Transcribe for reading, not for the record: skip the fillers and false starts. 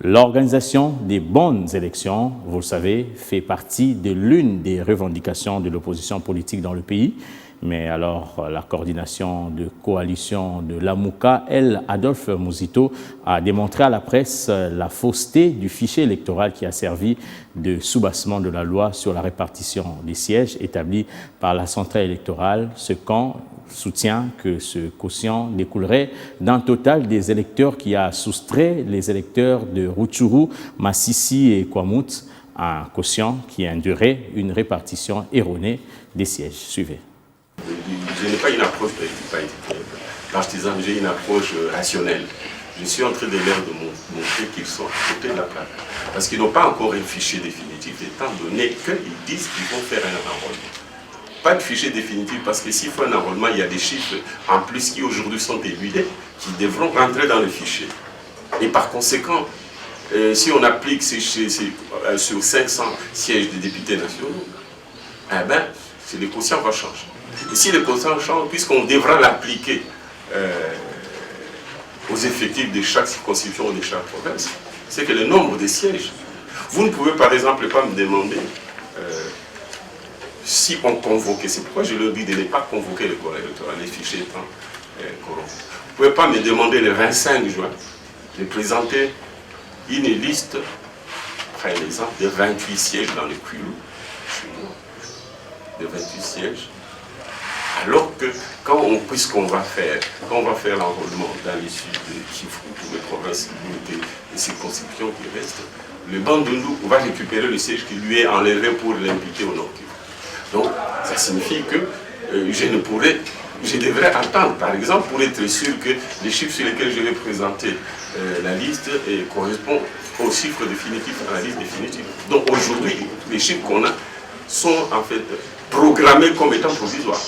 L'organisation des bonnes élections, vous le savez, fait partie de l'une des revendications de l'opposition politique dans le pays. Mais alors, la coordination de coalition de l'AMUCA, elle, Adolphe Mouzito, a démontré à la presse la fausseté du fichier électoral qui a servi de soubassement de la loi sur la répartition des sièges établie par la centrale électorale. Ce camp soutient que ce quotient découlerait d'un total des électeurs qui a soustrait les électeurs de Rutshuru, Massissi et Kwamut, un quotient qui induirait une répartition erronée des sièges. Suivez. Je n'ai pas une approche partisan, j'ai une approche rationnelle. Je suis en train de leur montrer qu'ils sont à côté de la plaque. Parce qu'ils n'ont pas encore un fichier définitif, étant donné qu'ils disent qu'ils vont faire un enrôlement. Pas de fichier définitif, parce que s'il faut un enrôlement, il y a des chiffres en plus qui aujourd'hui sont éludés, qui devront rentrer dans le fichier. Et par conséquent, si on applique sur 500 sièges de députés nationaux, eh ben, le quotient va changer. Et si le quotient change, puisqu'on devra l'appliquer aux effectifs de chaque circonscription ou de chaque province, c'est que le nombre de sièges, vous ne pouvez par exemple pas me demander si on convoquait, c'est pourquoi je leur dis de ne pas convoquer le corps électoral, les fichiers étant corrompus. Vous ne pouvez pas me demander le 25 juin de présenter une liste, par exemple, de 28 sièges dans le Kwilu, de 28 sièges, alors que puisqu'on va faire l'enrôlement dans les sud de Kivu, pour les provinces, les circonscriptions qui restent, le Bandundu va récupérer le siège qui lui est enlevé pour l'impliquer au Nord Kivu. Donc, ça signifie que je devrais attendre, par exemple, pour être sûr que les chiffres sur lesquels je vais présenter la liste correspondent aux chiffres définitifs, à la liste définitive. Donc aujourd'hui, les chiffres qu'on a sont en fait programmés comme étant provisoires.